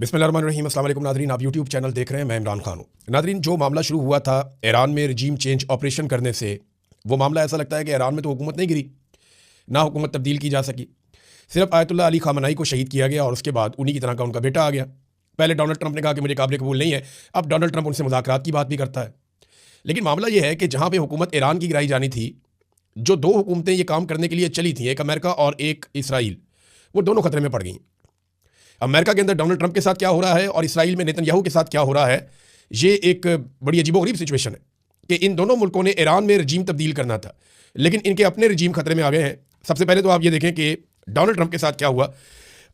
बिस्मिल्लाहिर्रहमानिर्रहीम। अस्सलाम वालेकुम नादरीन, आप यूट्यूब चैनल देख रहे हैं, मैं इमरान खान हूँ। नादरीन, जो मामला शुरू हुआ था ईरान में रजीम चेंज ऑपरेशन करने से, वो मामला ऐसा लगता है कि ईरान में तो हुकूमत नहीं गिरी, ना हुकूमत तब्दील की जा सकी। सिर्फ आयतुल्लाह अली खामनाई को शहीद किया गया और उसके बाद उन्हीं की तरह का उनका बेटा आ गया। पहले डोनाल्ड ट्रंप ने कहा कि मुझे काबिल कबूल नहीं है, अब डोनाल्ड ट्रंप उनसे मुज़ाकरात की बात भी करता है। लेकिन मामला यह है कि जहाँ पर हुकूमत ईरान की गिराई जानी थी, जो दो हुकूमतें ये काम करने के लिए चली थी, एक अमेरिका और एक इसराइल, वो दोनों खतरे में पड़ गई। अमेरिका के अंदर डोनाल्ड ट्रंप के साथ क्या हो रहा है और इसराइल में नेतन्याहू के साथ क्या हो रहा है, ये एक बड़ी अजीबोगरीब सिचुएशन है कि इन दोनों मुल्कों ने ईरान में रजीम तब्दील करना था, लेकिन इनके अपने रजीम खतरे में आ गए हैं। सबसे पहले तो आप ये देखें कि डोनाल्ड ट्रंप के साथ क्या हुआ।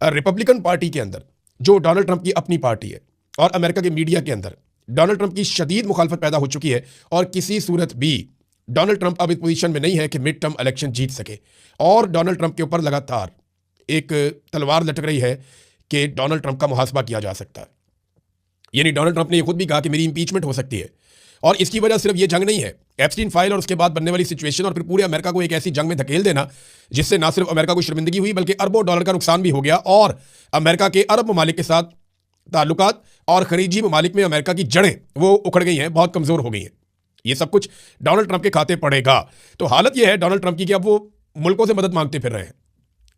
रिपब्लिकन पार्टी के अंदर, जो डोनाल्ड ट्रंप की अपनी पार्टी है, और अमेरिका के मीडिया के अंदर डोनाल्ड ट्रंप की शदीद मुखालफत पैदा हो चुकी है और किसी सूरत भी डोनाल्ड ट्रंप अब इस पोजीशन में नहीं है कि मिड टर्म इलेक्शन जीत सके। और डोनाल्ड ट्रंप के ऊपर लगातार एक तलवार लटक रही है कि डोनाल्ड ट्रंप का मुहासबा किया जा सकता है। यानी डोनाल्ड ट्रंप ने ये खुद भी कहा कि मेरी इंपीचमेंट हो सकती है, और इसकी वजह सिर्फ ये जंग नहीं है, एप्स्टीन फाइल और उसके बाद बनने वाली सिचुएशन, और फिर पूरे अमेरिका को एक ऐसी जंग में धकेल देना जिससे ना सिर्फ अमेरिका को शर्मिंदगी हुई बल्कि अरबों डॉलर का नुकसान भी हो गया, और अमेरिका के अरब ममालिक के साथ ताल्लुकात और खरीजी ममालिक में अमेरिका की जड़ें वो उखड़ गई हैं, बहुत कमज़ोर हो गई हैं। ये सब कुछ डोनाल्ड ट्रंप के खाते पड़ेगा। तो हालत यह है डोनाल्ड ट्रंप की कि अब वो मुल्कों से मदद मांगते फिर रहे हैं।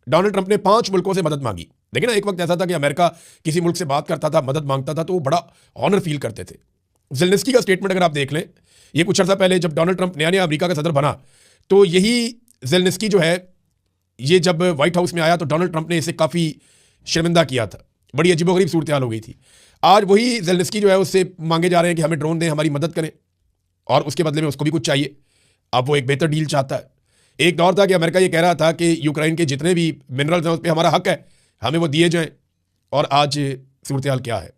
डोनाल्ड ट्रंप ने 5 मुल्कों से मदद मांगी। लेकिन एक वक्त ऐसा था कि अमेरिका किसी मुल्क से बात करता था, मदद मांगता था, तो वो बड़ा ऑनर फील करते थे। ज़ेलेंस्की का स्टेटमेंट अगर आप देख लें, ये कुछ अर्सा पहले जब डोनाल्ड ट्रंप नया नया अमेरिका का सदर बना, तो यही ज़ेलेंस्की जो है, ये जब व्हाइट हाउस में आया तो डोनाल्ड ट्रंप ने इसे काफ़ी शर्मिंदा किया था। बड़ी अजीबोगरीब सूरत हाल हो गई थी। आज वही ज़ेलेंस्की जो है उससे मांगे जा रहे हैं कि हमें ड्रोन दें, हमारी मदद करें, और उसके बदले में उसको भी कुछ चाहिए। अब वो एक बेहतर डील चाहता है। एक दौर था कि अमेरिका ये कह रहा था कि यूक्रेन के जितने भी मिनरल्स हैं उस पर हमारा हक है, हमें वो दिए जाएं, और आज सूरत हाल क्या है।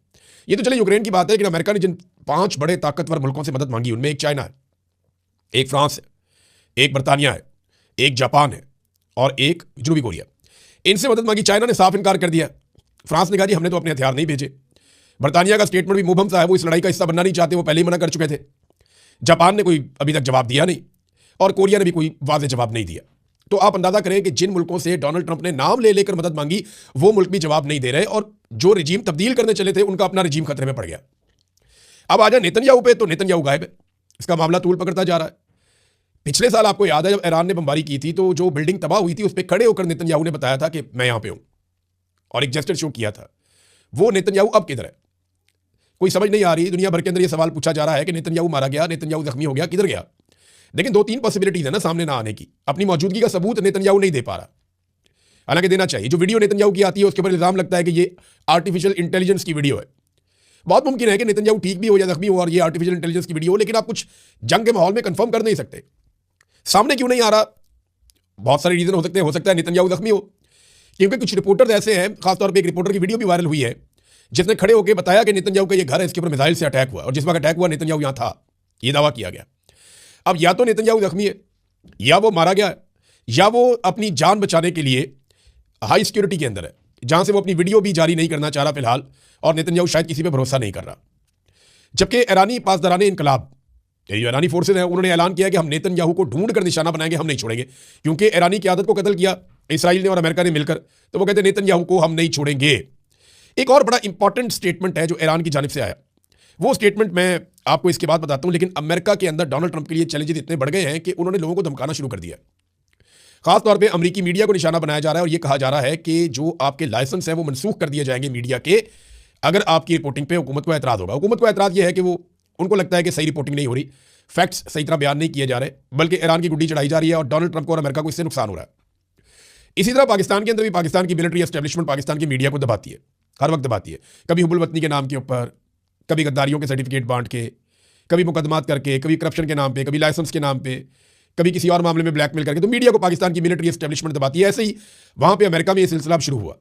ये तो चले यूक्रेन की बात है, लेकिन अमेरिका ने जिन 5 बड़े ताकतवर मुल्कों से मदद मांगी, उनमें एक चाइना है, एक फ्रांस है, एक बरतानिया है, एक जापान है और एक जनूबी कोरिया। इनसे मदद मांगी, चाइना ने साफ इनकार कर दिया। फ्रांस ने कहा जी हमने तो अपने हथियार नहीं भेजे। बरतानिया का स्टेटमेंट भी मुबहम सा है, वो इस लड़ाई का हिस्सा बनना नहीं चाहते, वो पहले ही मना कर चुके थे। जापान ने कोई अभी तक जवाब दिया नहीं, और कोरिया ने भी कोई वाज़ेह जवाब नहीं दिया। तो आप अंदाजा करें कि जिन मुल्कों से डोनाल्ड ट्रंप ने नाम ले लेकर मदद मांगी, वो मुल्क भी जवाब नहीं दे रहे, और जो रजीम तब्दील करने चले थे उनका अपना रजीम खतरे में पड़ गया। अब आ जाए नेतन्याहू पे, तो नेतन्याहू गायब है। इसका मामला तूल पकड़ता जा रहा है। पिछले साल आपको याद है जब ईरान ने बमबारी की थी, तो जो बिल्डिंग तबाह हुई थी उस पर खड़े होकर नेतन्याहू ने बताया था कि मैं यहां पे हूं, और एक जेस्चर शो किया था। वो नेतन्याहू अब किधर है, कोई समझ नहीं आ रही। दुनिया भर के अंदर यह सवाल पूछा जा रहा है कि नेतन्याहू मारा गया, नेतन्याहू जख्मी हो गया, किधर गया। लेकिन 2-3 पॉसिबिलिटीज है ना सामने ना आने की। अपनी मौजूदगी का सबूत नेतन्याहू नहीं दे पा रहा, हालांकि देना चाहिए। जो वीडियो नेतन्याहू की आती है उसके ऊपर इल्जाम लगता है कि ये आर्टिफिशियल इंटेलिजेंस की वीडियो है। बहुत मुमकिन है कि नेतन्याहू ठीक भी हो या जख्मी हो और ये आर्टिफिशियल इंटेलिजेंस की वीडियो हो, लेकिन आप कुछ जंग के माहौल में कंफर्म कर नहीं सकते। सामने क्यों नहीं आ रहा? बहुत सारे रीजन हो सकते हैं। हो सकता है नेतन्याहू जख्मी हो, क्योंकि कुछ रिपोर्टर्स ऐसे हैं, खासतौर पर एक रिपोर्टर की वीडियो भी वायरल हुई है जिसने खड़े होकर बताया कि नेतन्याहू का ये घर है, इसके ऊपर मिसाइल से अटैक हुआ, और जिस वक्त अटैक हुआ नेतन्याहू यहां था, ये दावा किया गया। अब या तो नेतन्याहू जख्मी है, या वो मारा गया है, या वो अपनी जान बचाने के लिए हाई सिक्योरिटी के अंदर है, जहां से वो अपनी वीडियो भी जारी नहीं करना चाह रहा फिलहाल, और नेतन्याहू शायद किसी पे भरोसा नहीं कर रहा। जबकि ईरानी पासदारान इंकलाब, जो ईरानी फोर्सेज हैं, उन्होंने ऐलान किया कि हम नेतन्याहू को ढूंढ कर निशाना बनाएंगे, हम नहीं छोड़ेंगे। क्योंकि ईरानी क़यादत को कत्ल किया इसराइल ने और अमेरिका ने मिलकर, तो वो कहते हैं नेतन्याहू को हम नहीं छोड़ेंगे। एक और बड़ा इंपॉर्टेंट स्टेटमेंट है जो ईरान की जानिब से आया, वो स्टेटमेंट मैं आपको इसके बाद बताता हूं। लेकिन अमेरिका के अंदर डोनाल्ड ट्रंप के लिए चैलेंजेस इतने बढ़ गए हैं कि उन्होंने लोगों को धमकाना शुरू कर दिया। खासतौर पे अमेरिकी मीडिया को निशाना बनाया जा रहा है, और ये कहा जा रहा है कि जो आपके लाइसेंस हैं वो मनसूख कर दिए जाएंगे मीडिया के, अगर आपकी रिपोर्टिंग पे हुकूमत को एतराज़ होगा। हुकूमत को एतराज़ ये है कि वो उनको लगता है कि सही रिपोर्टिंग नहीं हो रही, फैक्ट्स सही तरह बयान नहीं किए जा रहे, बल्कि ईरान की गुड्डी चढ़ाई जा रही है, और डोनाल्ड ट्रंप को और अमेरिका को इससे नुकसान हो रहा है। इसी तरह पाकिस्तान के अंदर भी पाकिस्तान की मिलिट्री एस्टेब्लिशमेंट पाकिस्तान की मीडिया को दबाती है, हर वक्त दबाती है। कभी हुबुल वतनी के नाम के ऊपर, कभी गद्दारियों के सर्टिफिकेट बांट के, कभी मुकदमात करके, कभी करप्शन के नाम पे, कभी लाइसेंस के नाम पे, कभी किसी और मामले में ब्लैकमेल करके, तो मीडिया को पाकिस्तान की मिलिट्री एस्टेब्लिशमेंट दबाती है। ऐसे ही वहां पे अमेरिका में ये सिलसिला शुरू हुआ।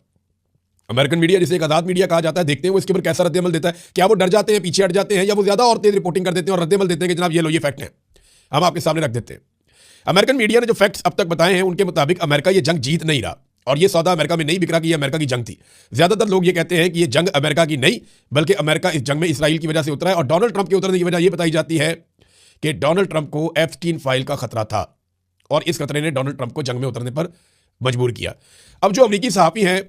अमेरिकन मीडिया, जिसे एक आज़ाद मीडिया कहा जाता है, देखते हैं वो इसके ऊपर कैसा रद्दमल देता है। क्या वो डर जाते हैं, पीछे हट जाते हैं, या वो ज्यादा और तेज रिपोर्टिंग कर देते हैं और रद्दमल देते हैं कि जनाब ये लो, ये फैक्ट है, हम आपके सामने रख देते हैं। अमेरिकन मीडिया ने जो फैक्ट्स अब तक बताए हैं उनके मुताबिक अमेरिका ये जंग जीत नहीं रहा, और ये सौदा अमेरिका में नहीं बिक रहा कि ये अमेरिका की जंग थी। ज्यादातर लोग ये कहते हैं कि ये जंग अमेरिका की नहीं, बल्कि अमेरिका इस जंग में इसराइल की वजह से उतरा है, और डोनाल्ड ट्रंप के उतरने की वजह ये बताई जाती है कि डोनाल्ड ट्रंप को एप्स्टीन फाइल का खतरा था, और इस खतरे ने डोनाल्ड ट्रंप को जंग में उतरने पर मजबूर किया। अब जो अमेरिकी सहाफ़ी हैं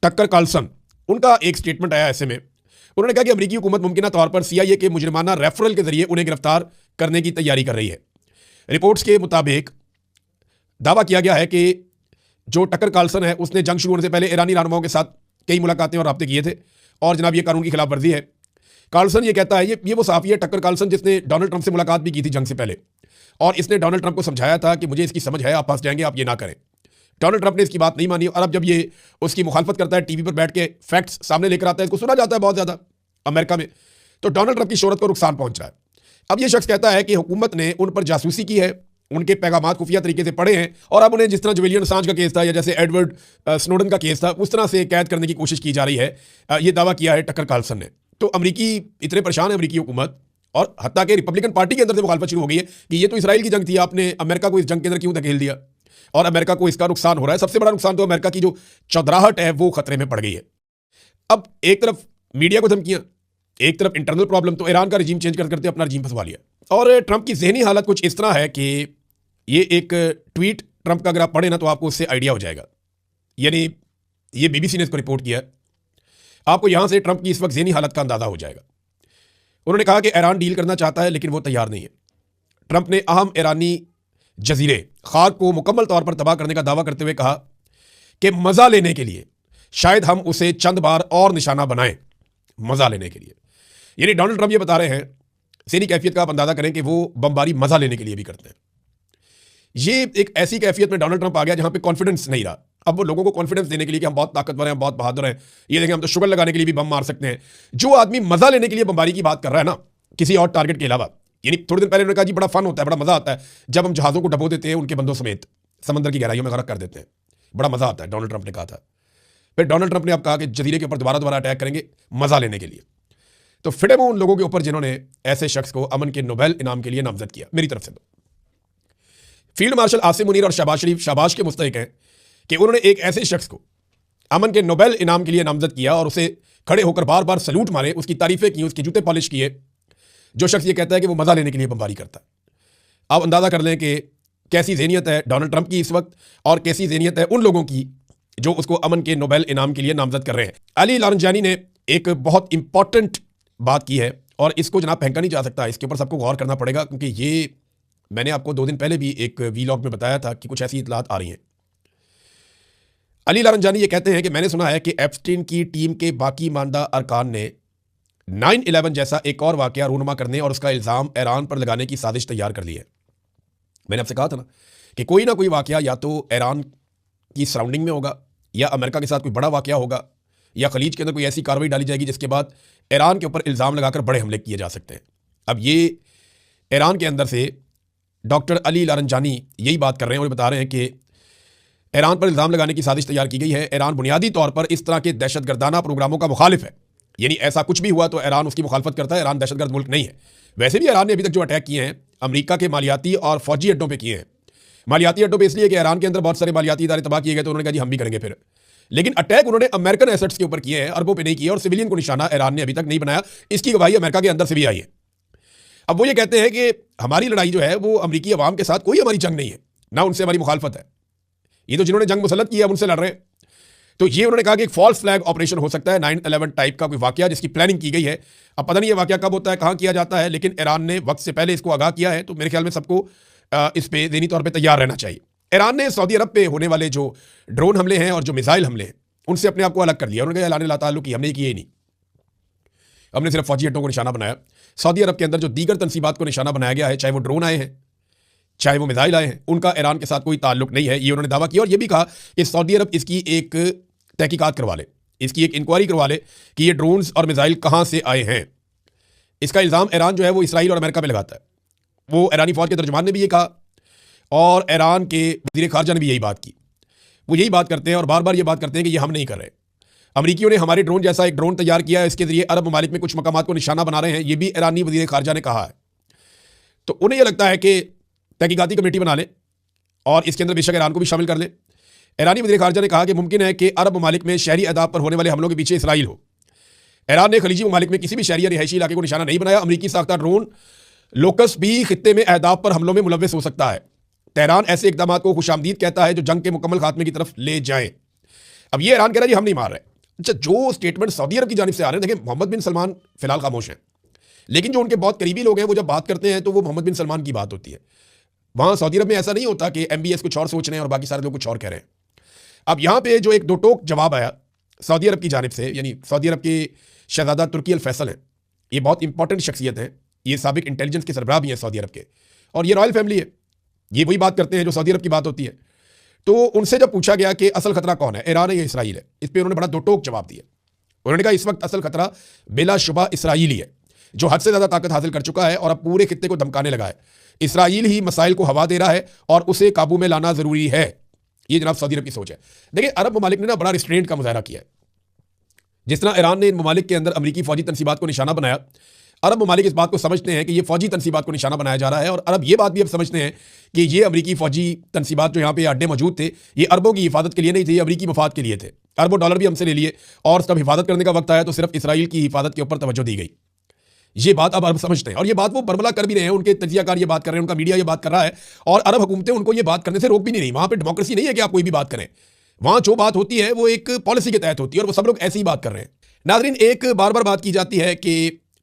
टक्कर कार्लसन, उनका एक स्टेटमेंट आया ऐसे में, उन्होंने कहा कि अमेरिकी हुकूमत मुमकिन तौर पर CIA के मुजरिमाना रेफरल के जरिए उन्हें गिरफ्तार करने की तैयारी कर रही है। रिपोर्ट्स के मुताबिक दावा किया गया है कि जो टकर कार्लसन है उसने जंग शुरू होने से पहले ईरानी रहनुमाओं के साथ कई मुलाकातें और राब्ते किए थे और जनाब ये कानून की खिलाफ वर्जी है। कार्लसन ये कहता है, ये वो सहाफ़ी है टक्कर कार्लसन जिसने डोनाल्ड ट्रंप से मुलाकात भी की थी जंग से पहले, और इसने डोनाल्ड ट्रंप को समझाया था कि मुझे इसकी समझ है, आप फंस जाएंगे, आप ये ना करें। डोनाल्ड ट्रंप ने इसकी बात नहीं मानी और अब जब ये उसकी मुखालफत करता है, टीवी पर बैठ के फैक्ट्स सामने लेकर आता है, इसको सुना जाता है बहुत ज़्यादा अमेरिका में, तो डोनाल्ड ट्रंप की शोहरत को नुकसान पहुंच रहा है। अब ये शख्स कहता है कि हुकूमत ने उन पर जासूसी की है, उनके पैगाम खुफिया तरीके से पढ़े हैं और अब उन्हें जिस तरह जुलियन असांज का केस था या जैसे एडवर्ड स्नोडन का केस था उस तरह से कैद करने की कोशिश की जा रही है। ये दावा किया है टक्कर कार्लसन ने। तो अमरीकी इतने परेशान है, अमरीकी हुकूमत, और हत्ता के रिपब्लिकन पार्टी के अंदर से मुखालफत शुरू हो गई है कि ये तो इसराइल की जंग थी, आपने अमेरिका को इस जंग के अंदर क्यों धकेल दिया, और अमेरिका को इसका नुकसान हो रहा है। सबसे बड़ा नुकसान तो अमेरिका की जो चौधराहट है वो खतरे में पड़ गई है। अब एक तरफ मीडिया को धमकियां, एक तरफ इंटरनल प्रॉब्लम, तो ईरान का रजीम चेंज करते अपना रजीम फंसवा लिया। और ट्रंप की जहनी हालत कुछ इस तरह है कि ये एक ट्वीट ट्रंप का अगर आप पढ़े ना तो आपको उससे आइडिया हो जाएगा। यानी ये BBC ने इसको रिपोर्ट किया, आपको यहां से ट्रंप की इस वक्त जहनी हालत का अंदाजा हो जाएगा। उन्होंने कहा कि ईरान डील करना चाहता है लेकिन वो तैयार नहीं है। ट्रंप ने अहम ईरानी जजीरे खार को मुकम्मल तौर पर तबाह करने का दावा करते हुए कहा कि मजा लेने के लिए शायद हम उसे चंद बार और निशाना बनाएं, मजा लेने के लिए। यानी डोनाल्ड ट्रंप ये बता रहे हैं, सेनी कैफियत का आप अंदाजा करें कि वो बमबारी मजा लेने के लिए भी करते हैं। ये एक ऐसी कैफियत में डोनाल्ड ट्रंप आ गया जहां पे कॉन्फिडेंस नहीं रहा। अब वो लोगों को कॉन्फिडेंस देने के लिए कि हम बहुत ताकतवर हैं, हम बहुत बहादुर हैं, ये देखें हम तो शुगर लगाने के लिए भी बम मार सकते हैं। जो आदमी मजा लेने के लिए बमबारी की बात कर रहा है ना, किसी और टारगेट के अलावा, यानी थोड़े दिन पहले उन्होंने कहा जी बड़ा फन होता है, बड़ा मजा आता है जब हम जहाजों को डबो देते हैं, उनके बंदों समेत समंदर की गहराइयों में गर्क कर देते हैं, बड़ा मजा आता है, डोनाल्ड ट्रंप ने कहा था। फिर डोनाल्ड ट्रंप ने अब कहा कि जजीरे के ऊपर दोबारा अटैक करेंगे मजा लेने के लिए। तो फिर वो उन लोगों के ऊपर जिन्होंने ऐसे शख्स को अमन के नोबेल इनाम के लिए नामजद किया। मेरी तरफ से तो फील्ड मार्शल आसिम मुनीर और शहबाज शरीफ शाबाश के मुस्तहिक हैं कि उन्होंने एक ऐसे शख्स को अमन के नोबेल इनाम के लिए नामजद किया और उसे खड़े होकर बार बार सल्यूट मारे, उसकी तारीफें की, उसके जूते पॉलिश किए। जो शख्स ये कहता है कि वो मजा लेने के लिए बमबारी करता है। आप अंदाजा कर लें कि कैसी ज़हनियत है डोनाल्ड ट्रंप की इस वक्त और कैसी ज़हनियत है उन लोगों की जो उसको अमन के नोबेल इनाम के लिए नामजद कर रहे हैं। अली लारंजानी ने एक बहुत इंपॉर्टेंट बात की है और इसको जनाब फेंका नहीं जा सकता, इसके ऊपर सबको गौर करना पड़ेगा, क्योंकि ये मैंने आपको 2 दिन पहले भी एक वीलॉग में बताया था कि कुछ ऐसी इतलात आ रही हैं। अली लारंजानी ये कहते हैं कि मैंने सुना है कि एप्स्टीन की टीम के बाकी मानदा अरकान ने 9/11 जैसा एक और वाकया रूनुमा करने और उसका इल्ज़ाम ईरान पर लगाने की साजिश तैयार कर ली है। मैंने आपसे कहा था ना कि कोई ना कोई वाकया या तो ईरान की सराउंडिंग में होगा, या अमेरिका के साथ कोई बड़ा वाकया होगा, या खलीज के अंदर कोई ऐसी कार्रवाई डाली जाएगी जिसके बाद ईरान के ऊपर इल्ज़ाम लगाकर बड़े हमले किए जा सकते हैं। अब ये ईरान के अंदर से डॉक्टर अली लारंजानी यही बात कर रहे हैं और बता रहे हैं कि ईरान पर इल्ज़ाम लगाने की साजिश तैयार की गई है। ईरान बुनियादी तौर पर इस तरह के दहशतगर्दाना प्रोग्रामों का मुखालिफ है, यानी ऐसा कुछ भी हुआ तो ईरान उसकी मुखालफत करता है। ईरान दहशतगर्द मुल्क नहीं है। वैसे भी ईरान ने अभी तक जो अटैक किए हैं अमेरिका के मालियाती और फौजी अड्डों पर किए हैं। मालियाती अड्डों पर इसलिए कि ईरान के अंदर बहुत सारे मालियाती इदारे तबाह किए गए, तो उन्होंने कहा जी हम भी करेंगे फिर। लेकिन अटैक उन्होंने अमेरिकन एसेट्स के ऊपर किए हैं, अरबों पे नहीं किए, और सिविलियन को निशाना ईरान ने अभी तक नहीं बनाया। इसकी गवाही अमेरिका के अंदर से भी आई है। अब वो ये कहते हैं कि हमारी लड़ाई जो है वो अमेरिकी अवाम के साथ कोई हमारी जंग नहीं है, ना उनसे हमारी मुखालफत है, ये तो जिन्होंने जंग मुसल्लत की है उनसे लड़ रहे हैं। तो ये उन्होंने कहा कि एक फॉल्स फ्लैग ऑपरेशन हो सकता है, 9/11 टाइप का कोई वाकया जिसकी प्लानिंग की गई है। अब पता नहीं ये वाकया कब होता है, कहाँ किया जाता है, लेकिन ईरान ने वक्त से पहले इसको आगाह किया है। तो मेरे ख्याल में सबको इस पे ज़हनी तौर पर तैयार रहना चाहिए। ईरान ने सऊदी अरब पे होने वाले जो ड्रोन हमले हैं और जो मिसाइल हमले हैं उनसे अपने आप को अलग कर लिया। उन्होंने कहा ऐलान ला ताल्लुक की हमने किए ही नहीं, हमने सिर्फ फौजी अड्डों को निशाना बनाया। सऊदी अरब के अंदर जो दीगर तनसीबात को निशाना बनाया गया है, चाहे वो ड्रोन आए हैं चाहे वो मिसाइल आए हैं, उनका ईरान के साथ कोई ताल्लुक नहीं है, ये उन्होंने दावा किया। और ये भी कहा कि सऊदी अरब इसकी एक तहकीकात करवा ले, इसकी एक इंक्वायरी करवा ले कि ये ड्रोन्स और मिसाइल कहाँ से आए हैं। इसका इल्ज़ाम ईरान जो है वो इसराइल और अमेरिका पे लगाता है। वो ईरानी फौज के तर्जुमान ने भी ये कहा और ईरान के वज़ीर ख़ारजा ने भी यही बात की। वो यही बात करते हैं और बार बार ये बात करते हैं कि ये हम नहीं कर रहे। अमरीकियों ने हमारे ड्रोन जैसा एक ड्रोन तैयार किया है, इसके जरिए अरब ममालिक में कुछ मकामात को निशाना बना रहे हैं, ये भी ईरानी वज़ीर ख़ारजा ने कहा है। तो उन्हें यह लगता है कि तहकीकाती कमेटी बना लें और इसके अंदर बेशक ईरान को भी शामिल कर लें। ईरानी वज़ीर ख़ारजा ने कहा कि मुमकिन है कि अरब ममालिक में शहरी अहदाफ पर होने वाले हमलों के पीछे इसराइल हो। ईरान ने खलीजी ममालिक में किसी भी शहरी या रिहायशी इलाके को निशाना नहीं बनाया। अमरीकी साख्ता ड्रोन लोकस भी खित्ते में अहदाफ पर हमलों में मुलव्वस हो सकता है। तेहरान ऐसे इक़दामात को खुशामदीद कहता है जो जंग के मुकम्मल खात्मे की तरफ ले जाएं। अब ये ईरान कह रहा है जी हम नहीं मार रहे, अच्छा, जो स्टेटमेंट सऊदी अरब की जानिब से आ रहे हैं, देखिए मोहम्मद बिन सलमान फिलहाल खामोश हैं, लेकिन जो उनके बहुत करीबी लोग हैं वो जब बात करते हैं तो वो मोहम्मद बिन सलमान की बात होती है। वहां सऊदी अरब में ऐसा नहीं होता कि MBS कुछ और सोच रहे हैं और बाकी सारे लोग कुछ और कह रहे हैं। अब यहां पे जो एक दो टोक जवाब आया सऊदी अरब की जानिब से, यानी सऊदी अरब के शहजादा तुर्की अल फैसल हैं, ये बहुत इंपॉर्टेंट शख्सियत हैं, ये साबिक इंटेलिजेंस के सरबराह भी हैं सऊदी अरब के, और ये रॉयल फैमिली है, ये वही बात करते हैं जो सऊदी अरब की बात होती है। तो उनसे जब पूछा गया कि असल खतरा कौन है, ईरान है या इसराइल है, इस पर उन्होंने बड़ा दो टोक जवाब दिया। उन्होंने कहा इस वक्त असल खतरा बिलाशुबा इसराइल ही है, जो हद से ज्यादा ताकत हासिल कर चुका है और अब पूरे खित्ते को धमकाने लगा है। इसराइल ही मसाइल को हवा दे रहा है और उसे काबू में लाना जरूरी है। ये जनाब सऊदी अरब की सोच है। देखिए, अरब ममालिक ने ना बड़ा रिस्ट्रेंट का मुजाहरा किया है। जिस तरह ईरान ने इन ममालिक के अंदर अमरीकी फौजी तनसीबात को निशाना बनाया, अरब ममालिक इस बात को समझते हैं कि ये फौजी तनसीबात को निशाना बनाया जा रहा है, और अरब ये बात भी अब समझते हैं कि ये अमरीकी फौजी तनसीबात जो यहाँ पे अड्डे मौजूद थे, ये अरबों की हिफाजत के लिए नहीं थे, ये अमरीकी मफाद के लिए थे। अरबों डॉलर भी हमसे ले लिए, और जब हिफाजत करने का वक्त आया तो सिर्फ इसराइल की हिफाजत के ऊपर तवज्जो दी गई। ये बात अब अरब समझते हैं, और ये बात वो बरमला कर भी रहे हैं, उनके तजियाकार ये बात कर रहे हैं, उनका मीडिया ये बात कर रहा है, और अरब हुकूमतें उनको ये बात करने से रोक भी नहीं रही। वहां पे डेमोक्रेसी नहीं है कि आप कोई भी बात करें, वहां जो बात होती है वो एक पॉलिसी के तहत होती है, और वो सब लोग ऐसी ही बात कर रहे हैं। नाज़रीन, एक बार बार बात की जाती है कि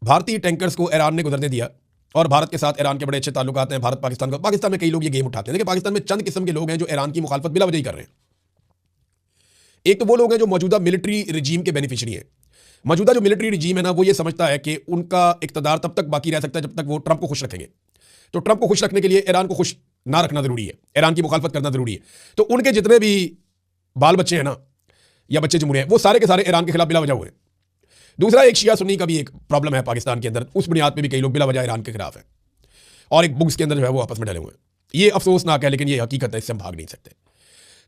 भारतीय टैंकर्स को ईरान ने गुजरने दिया, और भारत के साथ ईरान के बड़े अच्छे ताल्लुकात हैं, भारत पाकिस्तान का। पाकिस्तान में कई लोग ये गेम उठाते हैं। देखिए, पाकिस्तान में चंद किस्म के लोग हैं जो ईरान की मुखालफत बिला वजह ही कर रहे हैं। एक तो वो लोग हैं जो मौजूदा मिलिट्री रिजीम के बेनिफिशियरी हैं। मौजूदा जो मिलिट्री रिजीम है ना, वो ये समझता है कि उनका इक़्तिदार तब तक बाकी रह सकता है जब तक वो ट्रंप को खुश रखेंगे। तो ट्रंप को खुश रखने के लिए ईरान को खुश ना रखना जरूरी है, ईरान की मुखालफत करना जरूरी है। तो उनके जितने भी बाल बच्चे हैं ना, या बच्चे जमूरे हैं, वो सारे के सारे ईरान के खिलाफ बिला वजह हुए। दूसरा, एक शिया सुन्नी का भी एक प्रॉब्लम है पाकिस्तान के अंदर, उस बुनियाद पर भी कई लोग बिला वजह ईरान के खिलाफ हैं, और एक बुग्स के अंदर जो है वो आपस में डले हुए हैं। ये अफसोसनाक है, लेकिन ये हकीकत है, इससे हम भाग नहीं सकते।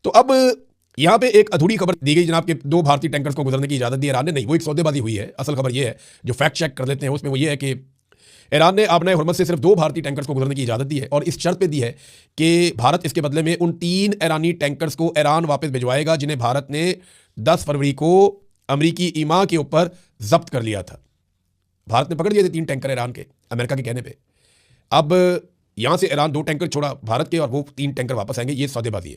तो अब यहां पे एक अधूरी खबर दी गई जनाब कि 2 भारतीय टैंकर्स को गुजरने की इजाजत दी ईरान ने। नहीं, वो एक सौदेबाजी हुई है। असल खबर ये है, जो फैक्ट चेक कर लेते हैं उसमें वो ये है कि ईरान ने आपने हुर्मत से सिर्फ 2 भारतीय टैंकर्स को गुजरने की इजाजत दी है, और इस शर्त पे दी है कि भारत इसके बदले में उन 3 ईरानी टैंकर्स को ईरान वापस भिजवाएगा जिन्हें भारत ने 10 फरवरी को अमरीकी ईमा के ऊपर जब्त कर लिया था। भारत ने पकड़ लिए थे 3 टैंकर ईरान के, अमेरिका के कहने पर। अब यहां से ईरान 2 टैंकर छोड़ा भारत के, और वो 3 टैंकर वापस आएंगे। ये सौदेबाजी है।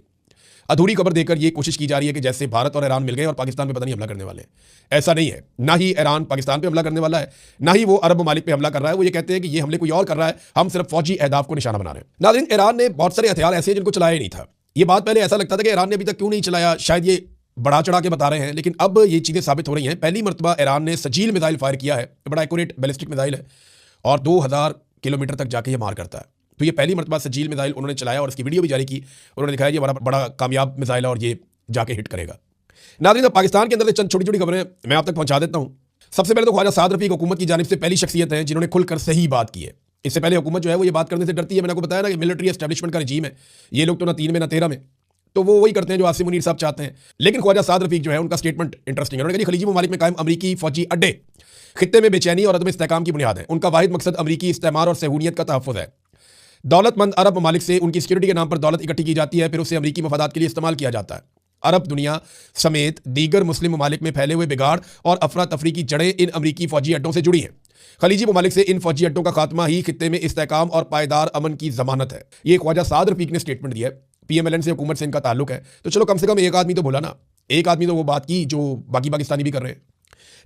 अधूरी खबर देकर ये कोशिश की जा रही है कि जैसे भारत और ईरान मिल गए और पाकिस्तान पे पता नहीं हमला करने वाले हैं। ऐसा नहीं है। ना ही ईरान पाकिस्तान पे हमला करने वाला है, ना ही वो अरब ममालिक पे हमला कर रहा है। वो ये कहते हैं कि ये हमले कोई और कर रहा है, हम सिर्फ फौजी अहदाफ को निशाना बना रहे हैं। नाज़रीन, ईरान ने बहुत सारे हथियार ऐसे हैं जिनको चलाया ही नहीं था। ये बात पहले ऐसा लगता था कि ईरान ने अभी तक क्यों नहीं चलाया, शायद ये बढ़ा चढ़ा के बता रहे हैं, लेकिन अब ये चीज़ें साबित हो रही हैं। पहली मरतबा ईरान ने सजील मिसाइल फायर किया है, बड़ा एक्यूरेट बैलिस्टिक मिसाइल है, और 2000 किलोमीटर तक जाके ये मार करता है। तो ये पहली मरतबा सजील मिसाइल उन्होंने चलाया, और इसकी वीडियो भी जारी की। उन्होंने दिखाया ये बड़ा बड़ा कामयाब मिसाइल है और ये जाके हिट करेगा। नाज़रीन, पाकिस्तान के अंदर चंद छोटी छोटी खबरें मैं आप तक पहुंचा देता हूं। सबसे पहले तो ख्वाजा साद रफीक हुकूमत की जानिब से पहली शख्सियत है जिन्होंने खुलकर सही बात की है। इससे पहले हुकूमत जो है वो ये बात करने से डरती है। मैंने आपको बताया ना कि मिलिट्री एस्टैब्लिशमेंट का रजीम है, ये लोग तो ना 3 में ना 13 में, तो वो वही करते हैं जो आसिम मुनीर साहब चाहते हैं। लेकिन ख्वाजा साद रफीक जो है उनका स्टेटमेंट इंटरेस्टिंग है। उन्होंने कहा खलीजी ममालिक में कायम अमरीकी फौजी अड्डे खित्ते में बेचैनी और अदम इस्तेहकाम की बुनियाद है। उनका वाहिद मकसद अमरीकी इस्तेमार और सहूलियत का तहफ़्फ़ुज़ है। दौलतमंद अरब ममालिक से उनकी सिक्योरिटी के नाम पर दौलत इकट्ठी की जाती है, फिर उसे अमरीकी मफादात के लिए इस्तेमाल किया जाता है। अरब दुनिया समेत दीगर मुस्लिम ममालिक में फैले हुए बिगाड़ और अफरा तफरी की जड़ें इन अमरीकी फौजी अड्डों से जुड़ी हैं। खलीजी ममालिक से इन फौजी अड्डों का खात्मा ही खित्ते में इस्तेहकाम और पायदार अमन की जमानत है। ये ख्वाजा साद रफीक ने स्टेटमेंट दिया है। PMLN से हुकूमत से इनका ताल्लुक है, तो चलो कम से कम एक आदमी तो बोला ना, एक आदमी तो वो बात की जो बाकी पाकिस्तानी भी कर रहे हैं।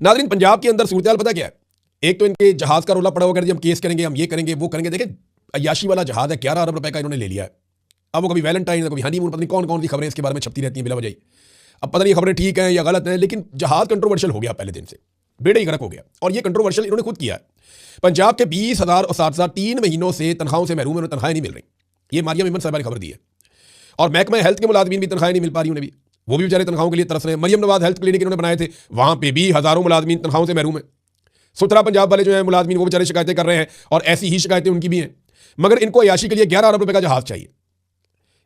नाज़रीन, पंजाब के अंदर सूरत हाल पता क्या है? एक तो इनके जहाज का रोला पड़ा हुआ, हम केस करेंगे, हम ये करेंगे, वो करेंगे। देखें, अयाशी वाला जहाज है, 11 अरब रुपए का इन्होंने ले लिया है। अब वो कभी वैलेंटाइन, कभी हनीमून, पता नहीं कौन कौन सी खबरें इसके बारे में छपती रहती हैं बिला वजह। अब पता नहीं खबरें ठीक हैं या गलत हैं, लेकिन जहाज कंट्रोवर्शियल हो गया पहले दिन से, बेड़े ही गर्क हो गया। और ये कंट्रोवर्शियल इन्होंने खुद किया है। पंजाब के 20,000 उस्ताद 3 महीनों से तनख्वाहों से महरूम है, उन्हें तनख्वाहें नहीं मिल रही। ये मारियम इमन साहबा ने खबर दी है। और महकमा हेल्थ के मुलाजमीन भी तनख्वाहें नहीं मिल पा रही उन्हें भी, वो भी बेचारे तनख्वाहों के लिए तरस रहे हैं। मरियम नवाज हेल्थ क्लिनिक इन्होंने बनाए थे, वहां पे भी हजारों मुलाजमीन तनख्वाहों से महरूम है। सुथरा पंजाब वाले जो है मुलाजमीन, वो बेचारे शिकायतें कर रहे हैं, और ऐसी ही शिकायतें उनकी भी हैं। मगर इनको अयाशी के लिए 11 अरब रुपए का जहाज चाहिए।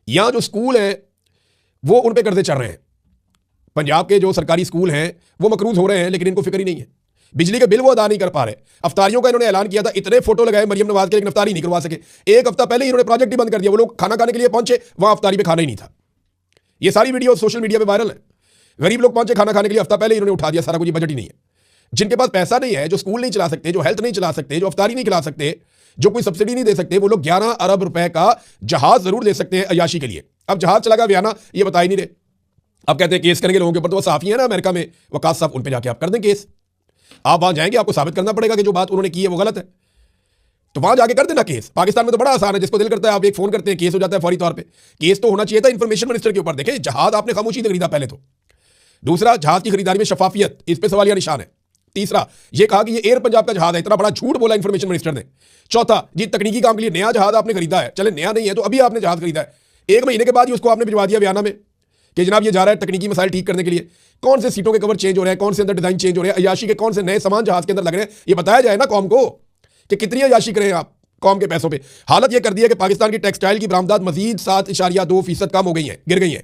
यहां जो स्कूल है वो उन पे कर्जे चढ़ रहे हैं। पंजाब के जो सरकारी स्कूल हैं वो मकरूज हो रहे हैं, लेकिन इनको फिक्र ही नहीं है। बिजली के बिल वो अदा नहीं कर पा रहे। अफ्तारियों का इन्होंने ऐलान किया था, इतने फोटो लगाए मरियम नवाज के, लेकिन अफ्तारी नहीं करवा सके। एक हफ्ता पहले ही इन्होंने प्रोजेक्ट ही बंद कर दिया। वो लोग खाना खाने के लिए पहुंचे, वहां अफ्तारी पे खाना ही नहीं था। ये सारी वीडियो सोशल मीडिया पे वायरल है। गरीब लोग पहुंचे खाना खाने के लिए, हफ्ता पहले इन्होंने उठा दिया सारा कुछ, बजट ही नहीं है। जिनके पास पैसा नहीं है, जो स्कूल नहीं चला सकते, जो हेल्थ नहीं चला सकते, जो अफ्तारी नहीं खिला सकते, जो कोई सब्सिडी नहीं दे सकते, वो लोग 11 अरब रुपए का जहाज जरूर दे सकते हैं अयाशी के लिए। अब जहाज चला गया वियाना, ये बता ही नहीं रहे। अब कहते हैं केस करेंगे लोगों के ऊपर, तो वो साफी है ना अमेरिका में वकास साहब, उन पे जाके आप कर दें केस। आप वहां जाएंगे, आपको साबित करना पड़ेगा कि जो बात उन्होंने की है वो गलत है, तो वहां जाके कर देना केस। पाकिस्तान में तो बड़ा आसान है, जिसको दिल करता है आप एक फोन करते हैं, केस हो जाता है फौरी तौर पे। केस तो होना चाहिए था इंफॉर्मेशन मिनिस्टर के ऊपर। देखें, जहाज आपने खामोशी से खरीदा पहले तो, दूसरा जहाज की खरीदारी में शफाफियत, इस पे सवालिया निशान है। तीसरा ये कहा कि ये एयर पंजाब का जहाज है, इतना बड़ा झूठ बोला इंफॉर्मेशन मिनिस्टर ने। चौथा जी तकनीकी काम के लिए नया जहाज आपने खरीदा है, चले नया नहीं है तो अभी आपने जहाज खरीदा है, 1 महीने के बाद ही उसको आपने भिजवा दिया बयाना में कि जनाब ये जा रहा है तकनीकी मसाइल ठीक करने के लिए। कौन से सीटों के कवर चेंज हो रहे हैं, कौन से अंदर डिजाइन चेंज हो रहे हैं, अयाशी के कौन से नए सामान जहाज के अंदर लग रहे हैं, ये बताया जाए ना कौम को कि कितनी अयाशी करें आप कौम के पैसों पे। हालत यह कर दी है कि पाकिस्तान की टेक्सटाइल की बरामदात मजीद 7.2% कम हो गई है, गिर गई है।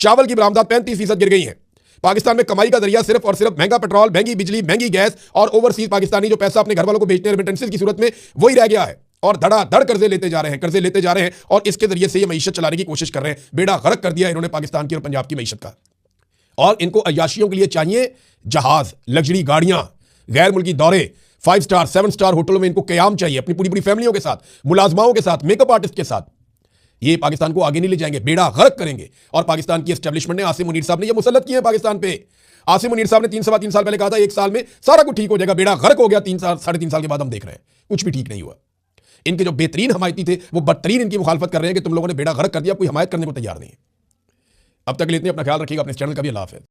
चावल की बरामदात 35% गिर गई है। पाकिस्तान में कमाई का जरिया सिर्फ और सिर्फ महंगा पेट्रोल, महंगी बिजली, महंगी गैस और ओवरसीज पाकिस्तानी जो पैसा अपने घर वालों को भेजते हैं रेमिटेंसेस की सूरत में, वही रह गया है। और धड़ाधड़ कर्जे लेते जा रहे हैं और इसके जरिए से ये मईशत चलाने की कोशिश कर रहे हैं। बेड़ा गर्क कर दिया इन्होंने पाकिस्तान की और पंजाब की मईशत का। और इनको अय्याशियों के लिए चाहिए जहाज, लग्जरी गाड़ियां, गैर मुल्की दौरे, 5 स्टार 7 स्टार होटलों में इनको कयाम चाहिए अपनी पूरी पूरी फैमिलियों के साथ, मुलाजमाओं के साथ, मेकअप आर्टिस्ट के साथ। ये पाकिस्तान को आगे नहीं ले जाएंगे, बेड़ा गर्क करेंगे। और पाकिस्तान की एस्टेब्लिशमेंट ने, आसिम मुनीर साहब ने ये मुसल्लत किए हैं पाकिस्तान पे। आसिम मुनीर साहब ने 3 साल पहले कहा था 1 साल में सारा कुछ ठीक हो जाएगा, बेड़ा गर्क हो गया। 3 साल के बाद हम देख रहे हैं कुछ भी ठीक नहीं हुआ। इनके जो बेहतरीन हमायती थे वो बदतरीन इनकी मुखालफत कर रहे हैं कि तुम लोगों ने बेड़ा गर्क कर दिया, कोई हमायत करने को तैयार नहीं है। अब तक के लिए इतने, अपना ख्याल रखिएगा, अपने चैनल का भी अल्लाह हाफ़िज़।